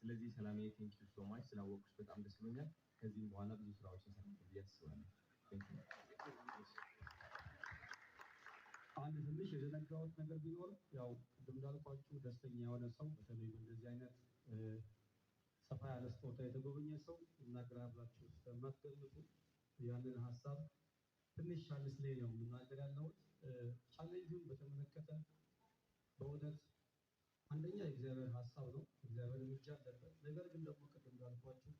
ስለዚህ ሰላሜ ቴንክ ዩ ሶ ማች ስላወቅኩሽ በጣም ደስ ብሎኛል። ከዚህም በኋላ ብዙ ስራዎችን እንሰራለን ብዬ አስባለሁ። አንድ ትንሽ የዘነጋሁት ነገር ቢኖር ያው እንዳልኳችሁ ደስተኛ የሆነ ሰው በተለይ እንደዚህ አይነት ሰፋ ያለ ስጦታ የተጎበኘ ሰው ይናገራል ብላችሁ ስለማትገምቱ ያንን ሀሳብ ትንሽ ቻሌንጅ ላይ ነው የምናገር ያለሁት። ቻሌንጁን በተመለከተ በእውነት አንደኛ የእግዚአብሔር ሀሳብ ነው፣ እግዚአብሔር እርምጃ አለበት። ነገር ግን ደግሞ ቅድም እንዳልኳችሁ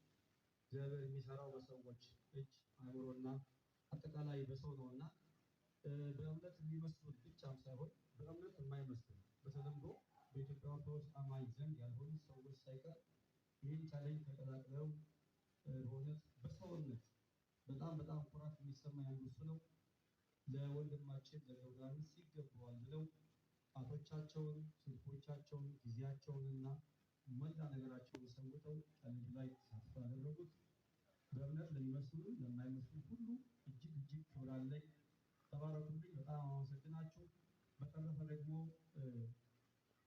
እግዚአብሔር የሚሰራው በሰዎች እጅ አእምሮና አጠቃላይ በሰው ነውና በእምነት የሚመስሉት ብቻም ሳይሆን በእምነት የማይመስሉ በተለምዶ በኢትዮጵያ ኦርቶዶክስ አማኝ ዘንድ ያልሆኑ ሰዎች ሳይቀር ይህን ቻሌንጅ ተቀላቅለው በእውነት በሰውነት በጣም ኩራት የሚሰማ ያሉ እሱ ነው። ለወንድማችን ለዮርዳኖስ ይገባዋል ብለው አቶቻቸውን፣ ስልኮቻቸውን፣ ጊዜያቸውንና መላ ነገራቸውን ሰውተው ቻሌንጅ ላይ ተሳትፎ ያደረጉት በእምነት ለሚመስሉ ለማይመስሉ ሁሉ እጅግ ክብር አለኝ። ተባረኩልኝ። በጣም አመሰግናችሁ። በተረፈ ደግሞ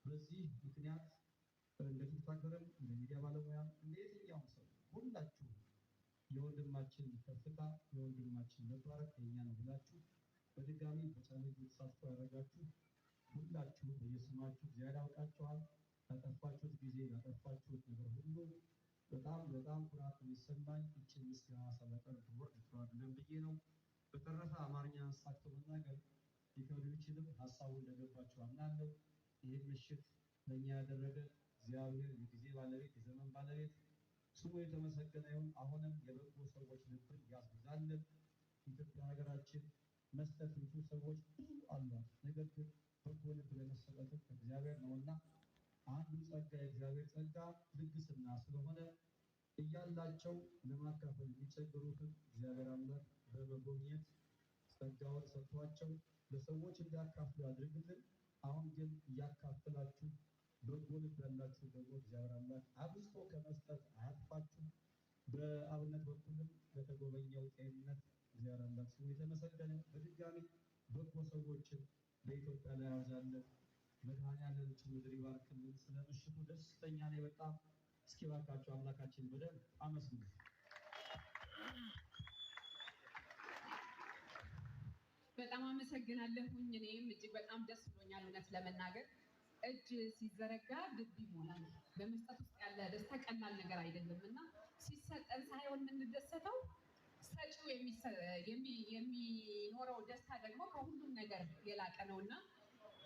በዚህ ምክንያት እንደተታገረም እንደ ሚዲያ ባለሙያም እንደ የትኛውም ሰው ሁላችሁ የወንድማችን ከፍታ የወንድማችን መባረክ የኛ ነው ብላችሁ በድጋሚ በቻሌንጁ ተሳትፎ ያደረጋችሁ ሁላችሁ በየስማችሁ እግዚአብሔር ያውቃችኋል። ያጠፋችሁት ጊዜ ያጠፋችሁት ነገር ሁሉ በጣም ኩራት የሚሰማኝ እችን ምስጋና ሳላቀርብ ወርድ ፍራድለም ብዬ ነው። በተረፈ አማርኛ አንሳቶ መናገር ሊከብድ ቢችልም ሀሳቡን እንደገባችሁ አምናለሁ። ይህን ምሽት ለእኛ ያደረገ እግዚአብሔር የጊዜ ባለቤት የዘመን ባለቤት ስሙ የተመሰገነ ይሁን። አሁንም የበጎ ሰዎች ልብን ያስብዛልን። ኢትዮጵያ ሀገራችን መስጠት የሚችሉ ሰዎች ብዙ አሏት። ነገር ግን በጎ ልብ ለመሰጠት ከእግዚአብሔር ነውና አንዱ ጸጋ የእግዚአብሔር ጸጋ ልግስና ስለሆነ እያላቸው ለማካፈል የሚቸገሩትን እግዚአብሔር አምላክ በመጎብኘት ጸጋውን ሰጥቷቸው ለሰዎች እንዲያካፍሉ ያድርግልን። አሁን ግን እያካፈላችሁ በጎ ልብ ያላችሁ ደግሞ እግዚአብሔር አምላክ አብዝቶ ከመስጠት አያጥፋችሁ። በአብነት በኩልም ለተጎበኘው ጤንነት እግዚአብሔር አምላክ ስሙ የተመሰገነ። በድጋሚ በጎ ሰዎችን በኢትዮጵያ ላይ ያብዛልን። መድኃኔዓለም ምድር ይባርክልን። ስለ ምሽቱ ደስተኛ ነኝ በጣም። እስኪ እባካችሁ አምላካችን በደንብ አመስግኑ። በጣም አመሰግናለሁኝ። እኔም እጅግ በጣም ደስ ብሎኛል። እውነት ለመናገር እጅ ሲዘረጋ ልብ ይሞላል። በመስጠት ውስጥ ያለ ደስታ ቀላል ነገር አይደለም እና ሲሰጠን ሳይሆን የምንደሰተው ሰጪው የሚኖረው ደስታ ደግሞ ከሁሉም ነገር የላቀ ነውና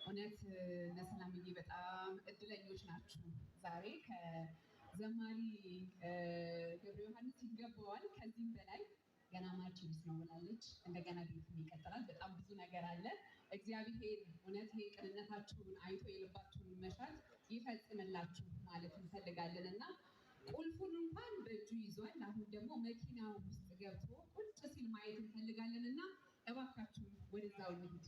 እውነት ለሰላምዬ በጣም እድለኞች ናችሁ። ዛሬ ከዘማሪ ገብረ ዮሐንስ ይገባዋል። ከዚህም በላይ ገና ማርችስ ነው ብላለች። እንደገና ቤትም ይቀጥላል። በጣም ብዙ ነገር አለ። እግዚአብሔር እውነት ይሄ ቅንነታችሁን አይቶ የልባችሁን መሻት ይፈጽምላችሁ ማለት እንፈልጋለን እና ቁልፉን እንኳን በእጁ ይዟል። አሁን ደግሞ መኪናው ውስጥ ገብቶ ቁጭ ሲል ማየት እንፈልጋለን እና እባካችሁ ወደዛው እንሂድ።